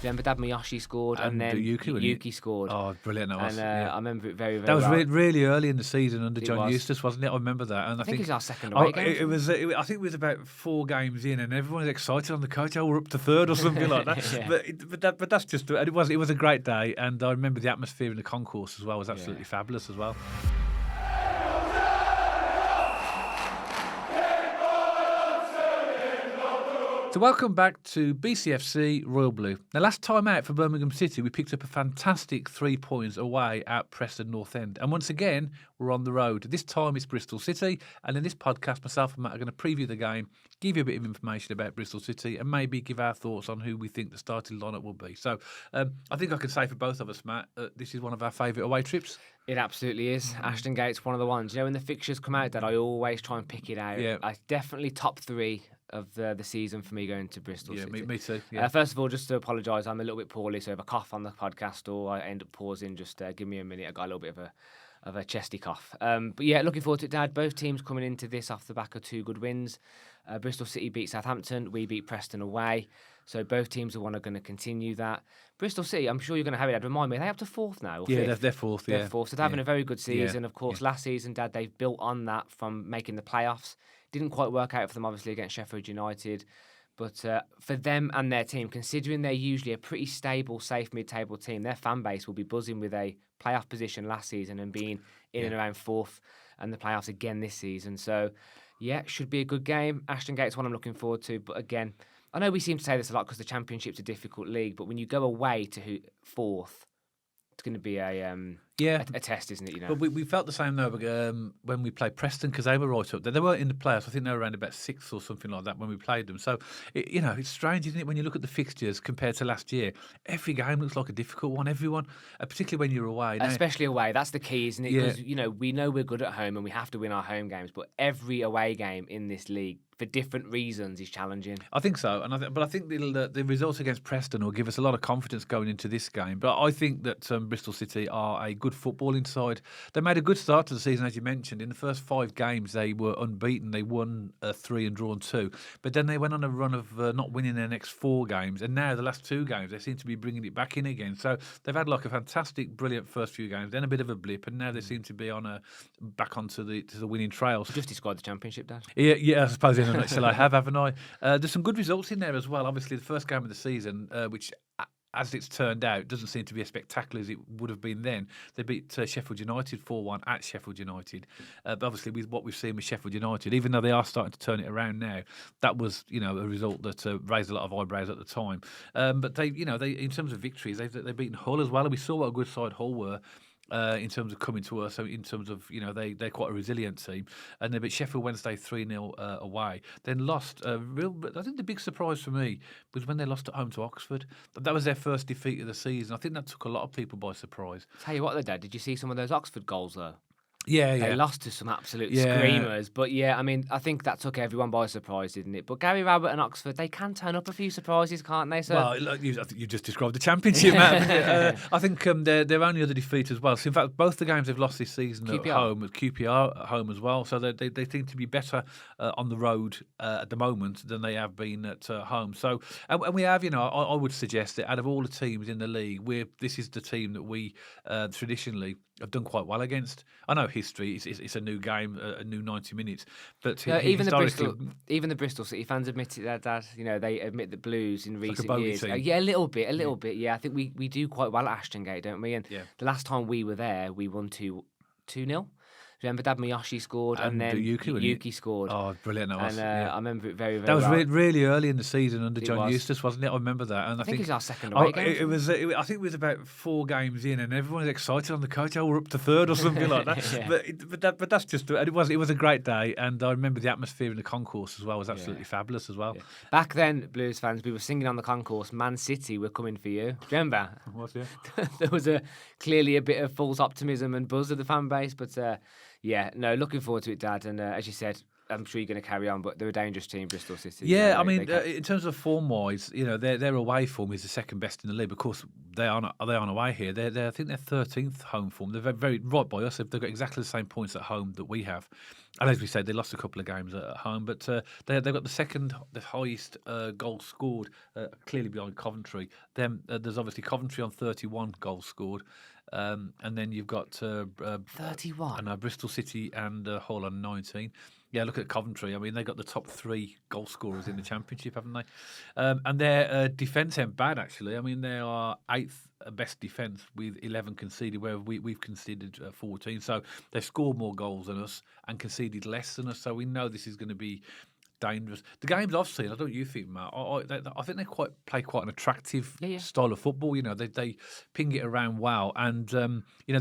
Remember Dad Miyoshi scored and then Yuki scored. Oh, brilliant that was. I remember it very, very that was well. really early in the season under John Eustace, wasn't it? I remember that. And I think it was our second away game. I think it was about 4 games in, and everyone was excited on the coach. Oh, we're up to 3rd or something like that. Yeah. But that's just it was a great day, and I remember the atmosphere in the concourse as well was absolutely fabulous as well. So welcome back to BCFC Royal Blue. Now, last time out for Birmingham City, we picked up a fantastic 3 points away at Preston North End. And once again, we're on the road. This time it's Bristol City. And in this podcast, myself and Matt are going to preview the game, give you a bit of information about Bristol City, and maybe give our thoughts on who we think the starting lineup will be. So I think I can say for both of us, Matt, this is one of our favourite away trips. It absolutely is. Ashton Gate's one of the ones. You know, when the fixtures come out, that I always try and pick it out. Yeah. I definitely top 3 of the season for me going to Bristol City. Me too. Yeah. First of all, just to apologise, I'm a little bit poorly, so if I cough on the podcast or I end up pausing, just give me a minute. I got a little bit of a chesty cough. But yeah, looking forward to it, Dad. Both teams coming into this off the back of 2 good wins. Bristol City beat Southampton. We beat Preston away. So both teams are going to continue that. Bristol City, I'm sure you're going to have it, Dad. Remind me, are they up to 4th now? Or 5th? They're 4th. They're 4th. So they're having a very good season. Of course, last season, Dad, they've built on that from making the playoffs. Didn't quite work out for them, obviously, against Sheffield United. But for them and their team, considering they're usually a pretty stable, safe mid-table team, their fan base will be buzzing with a playoff position last season and being in and around 4th and the playoffs again this season. So, yeah, should be a good game. Ashton Gate's one I'm looking forward to. But again, I know we seem to say this a lot because the Championship's a difficult league, but when you go away to 4th, it's going to be a test, isn't it? You know. But we felt the same though when we played Preston, because they were right up there. They weren't in the playoffs. I think they were around about 6th or something like that when we played them. So it's strange, isn't it, when you look at the fixtures compared to last year? Every game looks like a difficult one. Everyone, particularly when you're away. Especially away, that's the key, isn't it? Because we know we're good at home and we have to win our home games, but every away game in this league, for different reasons, is challenging. I think so, but I think the results against Preston will give us a lot of confidence going into this game. But I think that Bristol City are a good footballing side. They made a good start to the season, as you mentioned. In the first 5 games, they were unbeaten. They won 3 and drawn 2. But then they went on a run of not winning their next 4 games. And now the last 2 games, they seem to be bringing it back in again. So they've had like a fantastic, brilliant first few games, then a bit of a blip, and now they seem to be on back onto the winning trails. Just described the Championship, Dad. Yeah, I suppose in a nutshell I have, haven't I? There's some good results in there as well. Obviously, the first game of the season, which, as it's turned out, doesn't seem to be as spectacular as it would have been then. They beat Sheffield United 4-1 at Sheffield United. But obviously, with what we've seen with Sheffield United, even though they are starting to turn it around now, that was a result that raised a lot of eyebrows at the time. But they in terms of victories, they've beaten Hull as well. And we saw what a good side Hull were. In terms of coming to us, so in terms of, they're quite a resilient team. And they beat Sheffield Wednesday 3-0 away. Then lost, I think the big surprise for me was when they lost at home to Oxford. That was their first defeat of the season. I think that took a lot of people by surprise. Tell you what, though, Dad, did you see some of those Oxford goals, though? Yeah. They lost to some absolute screamers. But yeah, I mean, I think that took everyone by surprise, didn't it? But Gary Rowett and Oxford, they can turn up a few surprises, can't they? So, well, I think you just described the Championship, man. I think their only other defeat as well. So in fact, both the games they've lost this season at home, with QPR at home as well. So they seem to be better on the road at the moment than they have been at home. So, and we have, I would suggest that out of all the teams in the league, this is the team that we traditionally have done quite well against. I know history; it's a new game, a new 90 minutes. But even the Bristol City fans admit it, Dad. They admit the Blues in recent years. Yeah, a little bit. Yeah, I think we do quite well at Ashton Gate, don't we? And the last time we were there, we won 2-0. Remember Dad Miyoshi scored and then Yuki scored. Oh, brilliant that was. I remember it very, very well. That was well. really early in the season under John Eustace, wasn't it? I remember that. And I think it was our second away game. I think it was about 4 games in, and everyone was excited on the coach. Oh, we're up to 3rd or something like that. But that's just it was a great day, and I remember the atmosphere in the concourse as well was absolutely fabulous as well. Yeah. Back then, Blues fans, we were singing on the concourse, "Man City, we're coming for you." Remember? There was clearly a bit of false optimism and buzz of the fan base, but. Looking forward to it, Dad. And as you said, I'm sure you're going to carry on, but they're a dangerous team, Bristol City. Yeah, So I mean, they in terms of form-wise, their away form is the second best in the league. Of course, they aren't away here. I think they're 13th home form. They're very right by us. They've got exactly the same points at home that we have. And as we said, they lost a couple of games at home, but they've got the highest goals scored, clearly behind Coventry. Then there's obviously Coventry on 31 goals scored. And then you've got 31. and Bristol City and Hull on 19. Yeah, look at Coventry. I mean, they got the top 3 goal scorers in the Championship, haven't they? And their defence ain't bad, actually. I mean, they are 8th best defence with 11 conceded, where we've conceded 14. So they've scored more goals than us and conceded less than us. So we know this is going to be dangerous. The games I've seen, I don't know what you think, Matt. I think they play quite an attractive style of football. They ping it around well, and you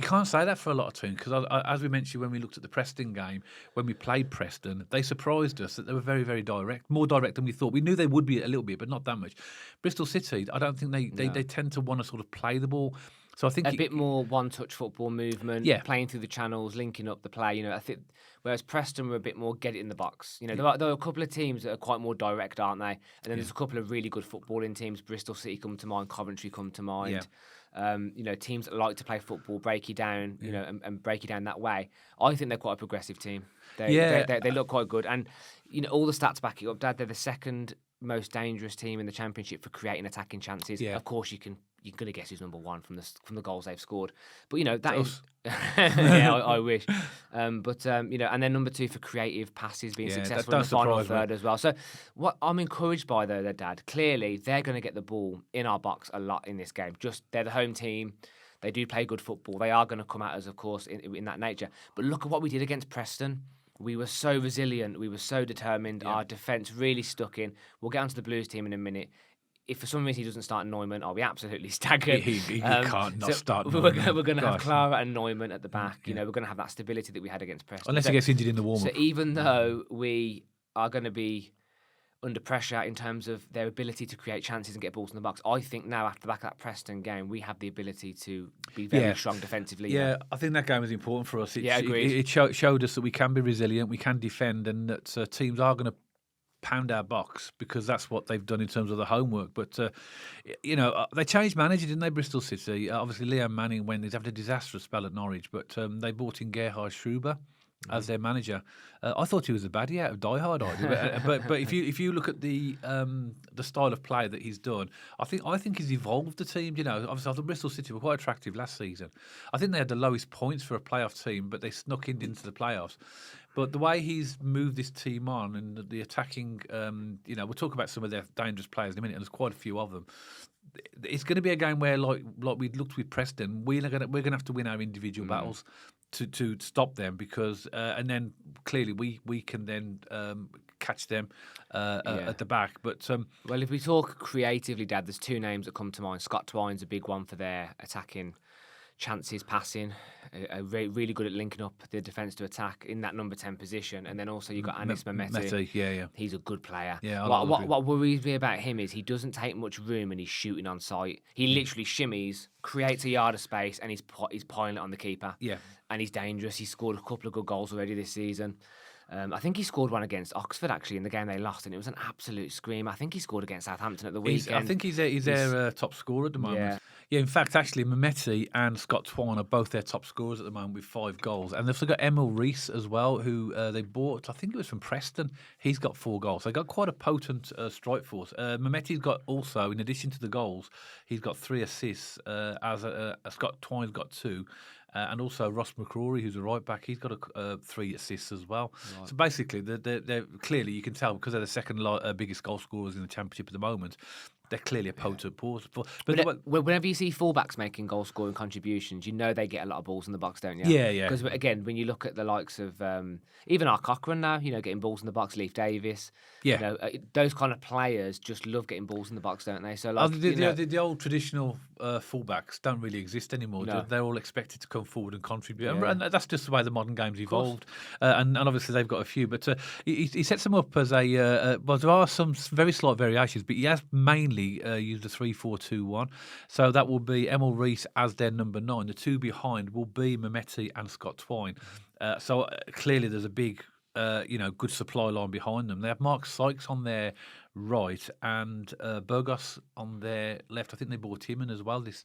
can't say that for a lot of teams because, as we mentioned when we looked at the Preston game, when we played Preston, they surprised us that they were very, very direct, more direct than we thought. We knew they would be a little bit, but not that much. Bristol City, I don't think they tend to want to sort of play the ball. So I think a bit more one-touch football movement, playing through the channels, linking up the play. I think whereas Preston were a bit more get it in the box. There are a couple of teams that are quite more direct, aren't they? And then there's a couple of really good footballing teams. Bristol City come to mind, Coventry come to mind. Teams that like to play football, break you down, and break you down that way. I think they're quite a progressive team. They look quite good, and all the stats back it up. Dad, they're the second most dangerous team in the Championship for creating attacking chances. Of course, you're going to guess who's number one from the goals they've scored. But that is, I wish. And then number 2 for creative passes, being successful in the final third as well. So what I'm encouraged by though, their dad, clearly they're going to get the ball in our box a lot in this game. Just they're the home team. They do play good football. They are going to come at us, of course, in that nature. But look at what we did against Preston. We were so resilient. We were so determined. Our defence really stuck in. We'll get onto the Blues team in a minute. If for some reason he doesn't start Neumann, I'll be absolutely staggered. He can't not start Neumann. We're going to have Clara and Neumann at the back. We're going to have that stability that we had against Preston. Unless he gets injured in the warm-up. So even though we are going to be under pressure in terms of their ability to create chances and get balls in the box, I think now after the back of that Preston game, we have the ability to be very strong defensively. Yeah, I think that game was important for us. Agreed. It showed us that we can be resilient, we can defend, and that teams are going to pound our box because that's what they've done in terms of the homework. But they changed manager, didn't they, Bristol City? Obviously, Liam Manning he's having a disastrous spell at Norwich, but they brought in Gerhard Shruber as their manager. I thought he was a baddie out of Die Hard, but if you look at the style of play that he's done, I think he's evolved the team. Obviously I thought Bristol City were quite attractive last season. I think they had the lowest points for a playoff team, but they snuck into the playoffs. But the way he's moved this team on and the attacking, we'll talk about some of their dangerous players in a minute, and there's quite a few of them. It's going to be a game where, like we looked with Preston, we're going to have to win our individual battles to stop them because, and then clearly we can then catch them at the back. But well, if we talk creatively, Dad, there's 2 names that come to mind. Scott Twine's a big one for their attacking chances, passing, really good at linking up the defence to attack in that number 10 position. And then also you've got Anis Mehmeti. He's a good player. What worries me about him is he doesn't take much room and he's shooting on sight. He literally shimmies, creates a yard of space, and he's piling it on the keeper. And he's dangerous. He's scored a couple of good goals already this season. I think he scored one against Oxford, actually, in the game they lost, and it was an absolute scream. I think he scored against Southampton at the weekend. I think he's their top scorer at the moment. Yeah, in fact, actually, Mehmeti and Scott Twine are both their top scorers at the moment with 5 goals. And they've also got Emil Rees as well, who they bought, I think it was from Preston. He's got 4 goals. They got quite a potent strike force. Mehmeti's got also, in addition to the goals, he's got 3 assists, as Scott Twine's got 2. And also Ross McCrory, who's a right back, he's got 3 assists as well. Right. So basically, they're clearly, you can tell because they're the second biggest goal scorers in the Championship at the moment. They're clearly a potent force. But whenever you see fullbacks making goal scoring contributions, you know they get a lot of balls in the box, don't you? Yeah. Because again, when you look at the likes of even our Cochrane now, getting balls in the box, Leif Davis, those kind of players just love getting balls in the box, don't they? So the old traditional fullbacks don't really exist anymore. No. They're all expected to come forward and contribute, and that's just the way the modern game's evolved. And obviously they've got a few, but he sets them up as a. Well, there are some very slight variations, but he has mainly used a 3-4-2-1. So that will be Emil Rees as their number 9. The 2 behind will be Mehmeti and Scott Twine. So clearly there's a big good supply line behind them. They have Mark Sykes on their right and Burgos on their left. I think they bought him in as well this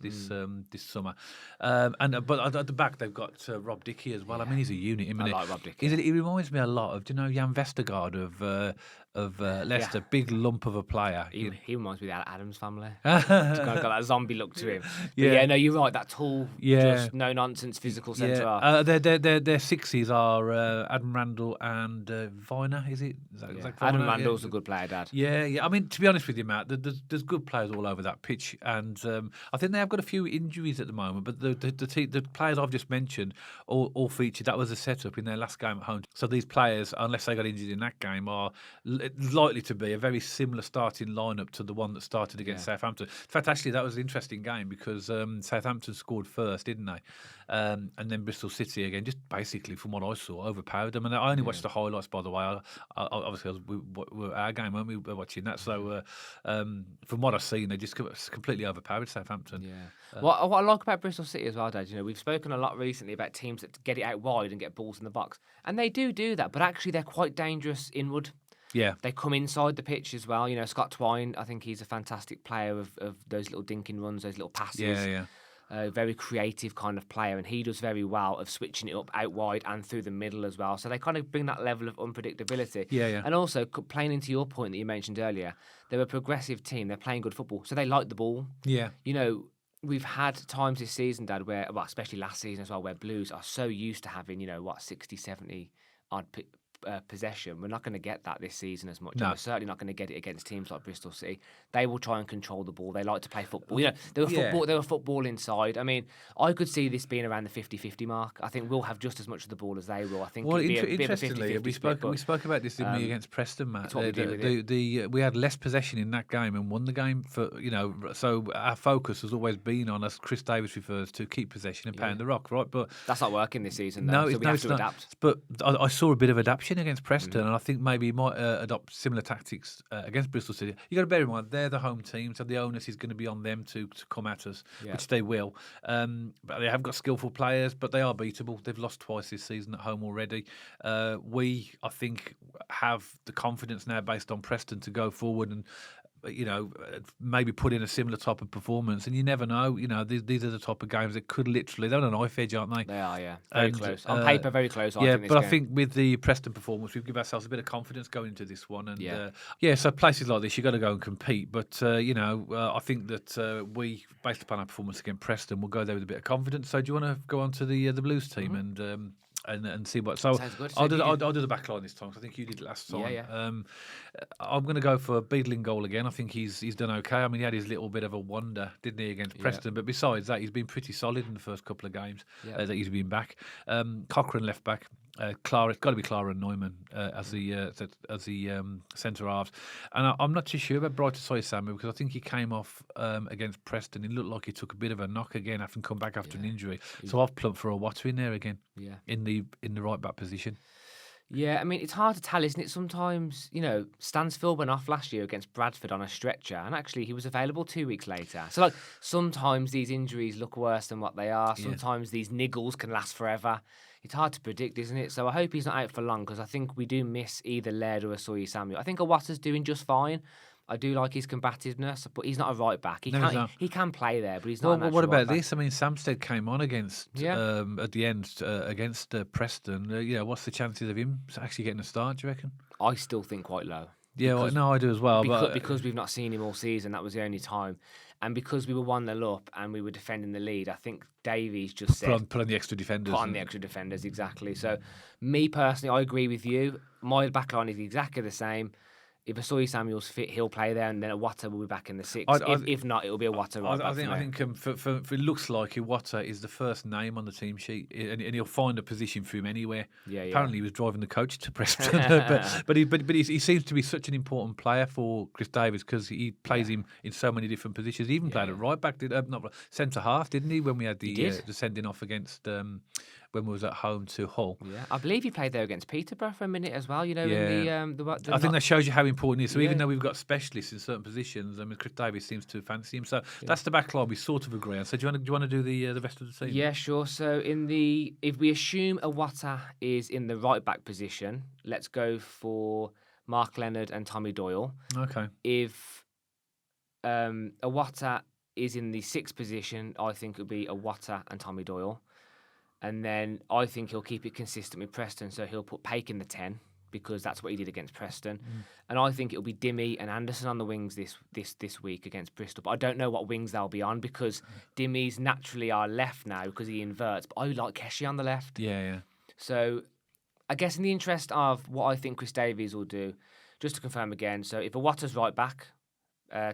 summer. But at the back they've got Rob Dickey as well. I mean, he's a unit. I like Rob Dickey. He reminds me a lot of, Jan Vestergaard of Leicester, big lump of a player. He reminds me of the Adams family. He's got that zombie look to him. But no, you're right. That tall, just no nonsense physical centre half. Their sixes are Adam Randall and Viner. Is it? Adam Randall's a good player, Dad. Yeah. I mean, to be honest with you, Matt, there's good players all over that pitch, and I think they have got a few injuries at the moment. But the players I've just mentioned all featured. That was a setup in their last game at home. So these players, unless they got injured in that game, are likely to be a very similar starting lineup to the one that started against Southampton. In fact, actually, that was an interesting game because Southampton scored first, didn't they? And then Bristol City again, just basically from what I saw, overpowered them. And I only watched the highlights, by the way. Obviously, we were our game, weren't we? We were watching that. So from what I've seen, they just completely overpowered Southampton. Yeah. What I like about Bristol City as well, Dad, we've spoken a lot recently about teams that get it out wide and get balls in the box. And they do that, but actually they're quite dangerous inward. Yeah. They come inside the pitch as well. Scott Twine, I think he's a fantastic player of those little dinking runs, those little passes. Yeah. Very creative kind of player, and he does very well of switching it up out wide and through the middle as well. So they kind of bring that level of unpredictability. Yeah. And also, playing into your point that you mentioned earlier, they're a progressive team. They're playing good football, so they like the ball. Yeah. We've had times this season, Dad, where, especially last season as well, where Blues are so used to having, 60, 70 odd possession. We're not going to get that this season as much. No. And we're certainly not going to get it against teams like Bristol City. They will try and control the ball. They like to play football. They were football inside. I mean, I could see this being around the 50-50 mark. I think we'll have just as much of the ball as they will. I think it'll be a bit of a 50-50 we spoke about this, didn't we, against Preston, Matt? We had less possession in that game and won the game so our focus has always been on, as Chris Davis refers to, keep possession and pound the rock, right? But that's not working this season, though. So we have to adapt. But I saw a bit of adaptation against Preston, and I think maybe he might adopt similar tactics against Bristol City. You got to bear in mind they're the home team, so the onus is going to be on them to come at us, which they will. But they have got skillful players, but they are beatable. They've lost twice this season at home already. We, I think, have the confidence now based on Preston to go forward and maybe put in a similar type of performance, and you never know. These are the type of games that could literally, they're on a knife edge, aren't they? They are, yeah. Very close. On paper, very close. I think with the Preston performance, we've given ourselves a bit of confidence going into this one. And so places like this, you've got to go and compete. But, I think that we, based upon our performance against Preston, we'll go there with a bit of confidence. So do you want to go on to the Blues team and see what? So I'll do the back line this time, because I think you did it last time. Yeah. I'm going to go for a Beadling goal again. I think he's done okay. I mean, he had his little bit of a wonder, didn't he, against Preston? But besides that, he's been pretty solid in the first couple of games that he's been back. Cochrane left back. Clara, it's got to be Clara and Neumann as the centre halves, and I'm not too sure about Brighton Samuel, because I think he came off against Preston. He looked like he took a bit of a knock again after come back after an injury. So I've plumped for a Water in there again. Yeah. In the right back position. Yeah, I mean, it's hard to tell, isn't it? Sometimes, Stansfield went off last year against Bradford on a stretcher, and actually he was available 2 weeks later. So, sometimes these injuries look worse than what they are. Sometimes these niggles can last forever. It's hard to predict, isn't it? So I hope he's not out for long, because I think we do miss either Laird or Asoya Samuel. I think Awata's doing just fine. I do like his combativeness, but he's not a right back. He can play there, but he's not. Well, what about this? I mean, Samsted came on against at the end against Preston. What's the chances of him actually getting a start? Do you reckon? I still think quite low. Yeah, I do as well. Because we've not seen him all season, that was the only time. And because we were 1-0 up and we were defending the lead, I think Davies just said... Put on the extra defenders. Put on the extra defenders, exactly. So, me personally, I agree with you. My backline is exactly the same. If Asoya Samuel's fit, he'll play there, and then Iwata will be back in the six. If not, it'll be Iwata. I think it looks like Iwata is the first name on the team sheet, and he'll find a position for him anywhere. Yeah. Apparently, he was driving the coach to Preston, but he seems to be such an important player for Chris Davis, because he plays him in so many different positions. He even played at right back, not centre half, didn't he? When we had the sending off against. when we was at home to Hull. Yeah, I believe he played there against Peterborough for a minute as well. You know, Yeah. in the I think that shows you how important he is. So even Yeah. though we've got specialists in certain positions, I mean, Chris Davies seems to fancy him. So that's the back line we sort of agree on. So do you want to do the rest of the team? Yeah, sure. So if we assume Iwata is in the right back position, let's go for Mark Leonard and Tommy Doyle. Okay. If Iwata is in the sixth position, I think it'll be Iwata and Tommy Doyle. And then I think he'll keep it consistent with Preston, so he'll put Paik in the 10 because that's what he did against Preston. And I think it'll be Dimmy and Anderson on the wings this week against Bristol. But I don't know what wings they'll be on because Dimmy's naturally our left now because he inverts. But I like Keshi on the left. Yeah. So I guess in the interest of what I think Chris Davies will do, just to confirm again, so if Iwata's right back,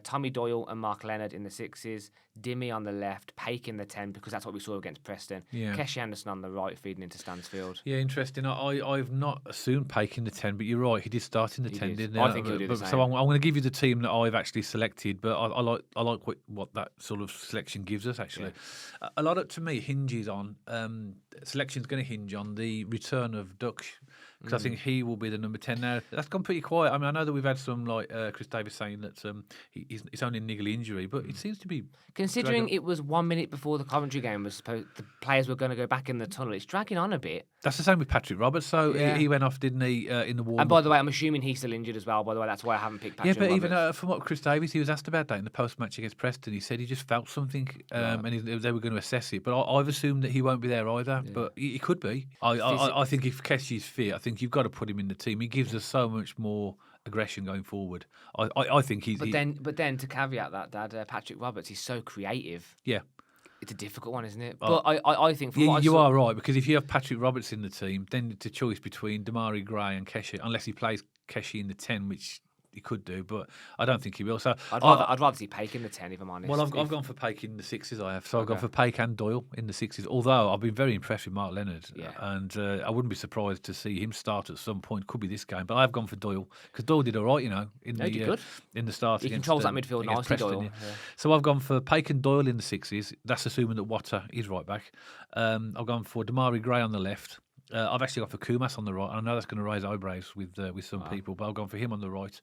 Tommy Doyle and Mark Leonard in the sixes, Dimmy on the left, Paik in the 10 because that's what we saw against Preston. Yeah. Keshi Anderson on the right, feeding into Stansfield. Yeah, interesting. I've not assumed Paik in the 10, but you're right. He did start in the 10, didn't he? I think he'll do the same. So I'm going to give you the team that I've actually selected, but I like what that sort of selection gives us. Actually, a lot of to me hinges on selection's going to hinge on the return of Duck. Because I think he will be the number 10 now. That's gone pretty quiet. I mean, I know that we've had some, like Chris Davis saying that it's only a niggly injury, but it seems to be... Considering it was 1 minute before the Coventry game was supposed, the players were going to go back in the tunnel, it's dragging on a bit. That's the same with Patrick Roberts. So he went off, didn't he, in the warm-up? And by the way, I'm assuming he's still injured as well. By the way, that's why I haven't picked Patrick Roberts. Roberts. Even from what Chris Davis, he was asked about that in the post-match against Preston. He said he just felt something and they were going to assess it. But I've assumed that he won't be there either. Yeah. But he could be. I think if Keshi's fit, I think you've got to put him in the team. He gives us so much more aggression going forward. I think he's... But then to caveat that, Dad, Patrick Roberts, he's so creative. Yeah. It's a difficult one, isn't it? But I think... You are right, because if you have Patrick Roberts in the team, then it's a choice between Damari Gray and Keshi, unless he plays Keshi in the 10, which... he could do, but I don't think he will. So I'd rather see Paik in the 10, if I'm honest. Well, I've gone for Paik in the sixes. I've gone for Paik and Doyle in the sixes. Although I've been very impressed with Mark Leonard, and I wouldn't be surprised to see him start at some point. Could be this game, but I've gone for Doyle because Doyle did all right, in the start. He controls that midfield nicely, Preston, Doyle. Yeah. So I've gone for Paik and Doyle in the sixes. That's assuming that Water is right back. I've gone for Damari Gray on the left. I've actually gone for Kumas on the right. I know that's going to raise eyebrows with some people, but I've gone for him on the right.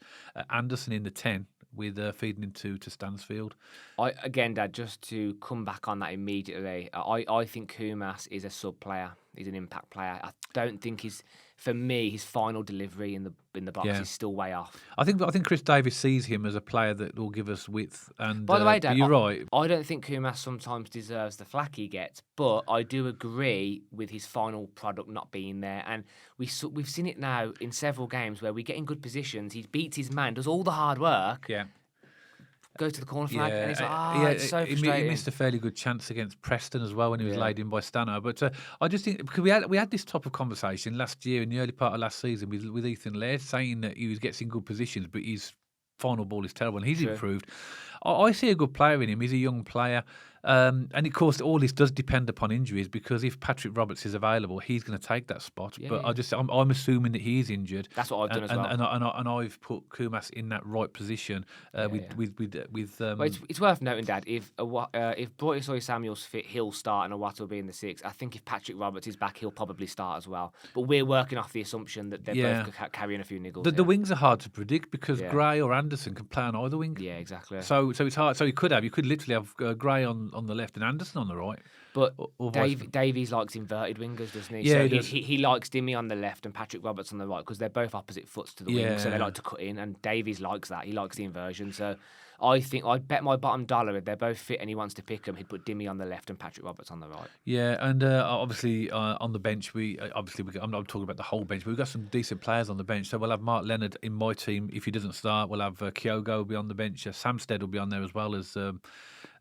Anderson in the 10 with feeding into Stansfield. Again, Dad, just to come back on that immediately, I think Kumas is a sub player. He's an impact player. I don't think for me, his final delivery in the box is still way off. I think Chris Davis sees him as a player that will give us width. And by the way, Dad, you're right. I don't think Kumas sometimes deserves the flack he gets, but I do agree with his final product not being there. And we've seen it now in several games where we get in good positions. He beats his man, does all the hard work. Yeah. Goes to the corner flag, and it's like, it's so frustrating. He missed a fairly good chance against Preston as well when he was laid in by Stano. But I just think, because we had this type of conversation last year in the early part of last season with Ethan Laird saying that he gets in good positions, but his final ball is terrible, and he's improved. I see a good player in him. He's a young player. And of course, all this does depend upon injuries, because if Patrick Roberts is available, he's going to take that spot. I'm assuming that he is injured. That's what I've done as well. And I've put Kumas in that right position with. Well, it's worth noting, Dad, if Broysoy Samuel's fit, he'll start, and Iwata will be in the 6. I think if Patrick Roberts is back, he'll probably start as well. But we're working off the assumption that they're both carrying a few niggles. The wings are hard to predict because Gray or Anderson can play on either wing. Yeah, exactly. So it's hard. So you could literally have Gray on the left and Anderson on the right. But Davies likes inverted wingers, doesn't he? Yeah, so he does. He likes Dimmy on the left and Patrick Roberts on the right because they're both opposite foots to the wing, so they like to cut in. And Davies likes that. He likes the inversion. So I think I'd bet my bottom dollar if they're both fit and he wants to pick them, he'd put Dimmy on the left and Patrick Roberts on the right. Yeah, and obviously on the bench, I'm not talking about the whole bench, but we've got some decent players on the bench. So we'll have Mark Leonard in my team if he doesn't start. We'll have Kyogo will be on the bench. Samstead will be on there as well as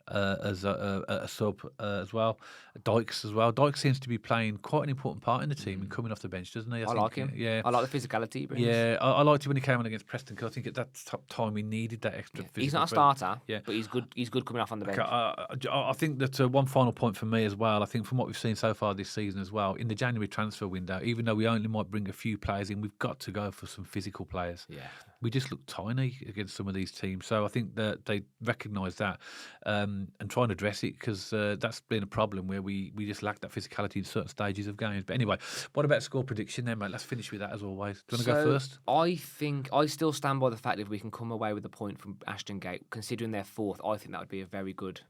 a sub as well. Dykes as well. Dykes seems to be playing quite an important part in the team and coming off the bench, doesn't he? I like him. Yeah, I like the physicality he brings. Yeah, I liked it when he came on against Preston because I think at that time he needed that extra. He's not a starter, but he's good. He's good coming off on the bench. I think that one final point for me as well. I think from what we've seen so far this season as well, in the January transfer window, even though we only might bring a few players in, we've got to go for some physical players. Yeah. We just look tiny against some of these teams. So I think that they recognise that and try and address it, because that's been a problem where we just lack that physicality in certain stages of games. But anyway, what about score prediction then, mate? Let's finish with that as always. Do you want to go first? I think I still stand by the fact that if we can come away with a point from Ashton Gate, considering they're fourth, I think that would be a very good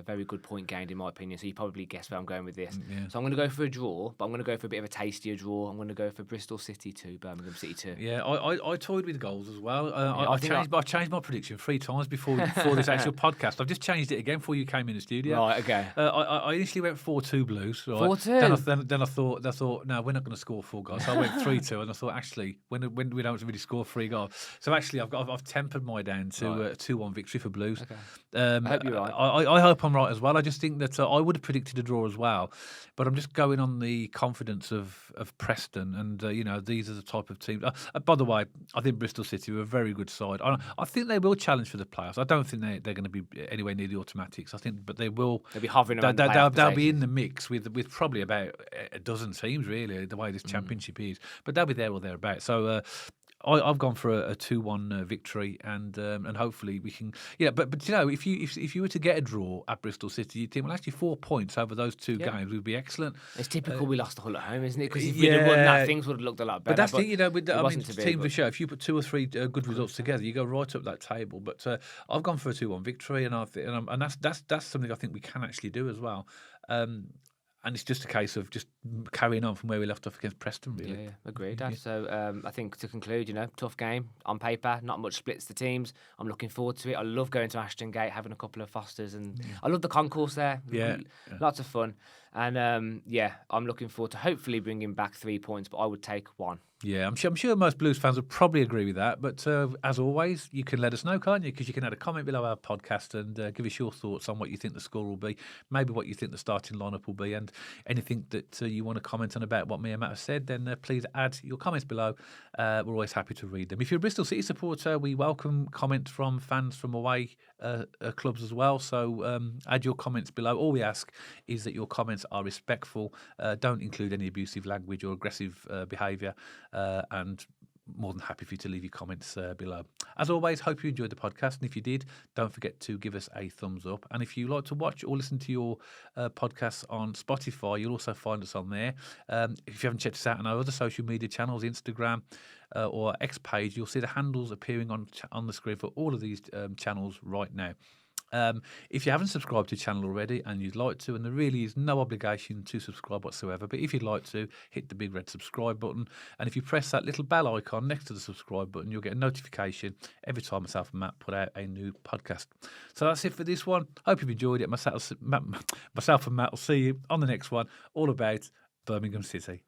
very good point gained in my opinion. So you probably guess where I'm going with this. Yeah. So I'm going to go for a draw, but I'm going to go for a bit of a tastier draw. I'm going to go for Bristol City 2, Birmingham City 2. Yeah, I toyed with goals as well. I changed my prediction 3 times before this actual podcast. I've just changed it again before you came in the studio. Right, okay. I initially went 4-2 Blues. Right? 4-2. Then I thought, no, we're not going to score 4 goals. So I went 3-2, and I thought actually when we don't really score 3 goals. So actually I've tempered my down to a 2-1 victory for Blues. Okay. I hope you're right. I hope I'm right as well. I just think that I would have predicted a draw as well, but I'm just going on the confidence of Preston, and these are the type of teams. By the way, I think Bristol City are a very good side. I think they will challenge for the playoffs. I don't think they're going to be anywhere near the automatics. I think, but they will. They'll be hovering around. They'll be in the mix with probably about a dozen teams, really, the way this championship is. But they'll be there or thereabouts. So. I've gone for a 2-1 victory, and hopefully we can. Yeah, but if you were to get a draw at Bristol City, you'd think, well, actually 4 points over those 2 games would be excellent. It's typical we lost the Hull at home, isn't it? Because if we'd have won that, things would have looked a lot better. But that's the team but... for sure. If you put 2 or 3 good results together, you go right up that table. But I've gone for a 2-1 victory, and that's something I think we can actually do as well. And it's just a case of just carrying on from where we left off against Preston, really. Yeah, agreed. Yeah. So I think to conclude, tough game on paper, not much splits the teams. I'm looking forward to it. I love going to Ashton Gate, having a couple of Fosters, and I love the concourse there. Yeah. Lots of fun. And I'm looking forward to hopefully bringing back 3 points, but I would take 1. Yeah, I'm sure most Blues fans would probably agree with that. But as always, you can let us know, can't you? Because you can add a comment below our podcast and give us your thoughts on what you think the score will be, maybe what you think the starting lineup will be, and anything that you want to comment on about what me and Matt have said, then please add your comments below. We're always happy to read them. If you're a Bristol City supporter, we welcome comments from fans from away clubs as well. So add your comments below. All we ask is that your comments are respectful, don't include any abusive language or aggressive behaviour, and more than happy for you to leave your comments below. As always, hope you enjoyed the podcast, and if you did, don't forget to give us a thumbs up. And if you like to watch or listen to your podcasts on Spotify, you'll also find us on there. If you haven't checked us out on our other social media channels, Instagram or X page, you'll see the handles appearing on the screen for all of these channels right now. If you haven't subscribed to the channel already and you'd like to, and there really is no obligation to subscribe whatsoever, but if you'd like to, hit the big red subscribe button, and if you press that little bell icon next to the subscribe button, you'll get a notification every time myself and Matt put out a new podcast. So that's it for this one. Hope you've enjoyed it. Myself and Matt will see you on the next one, all about Birmingham City.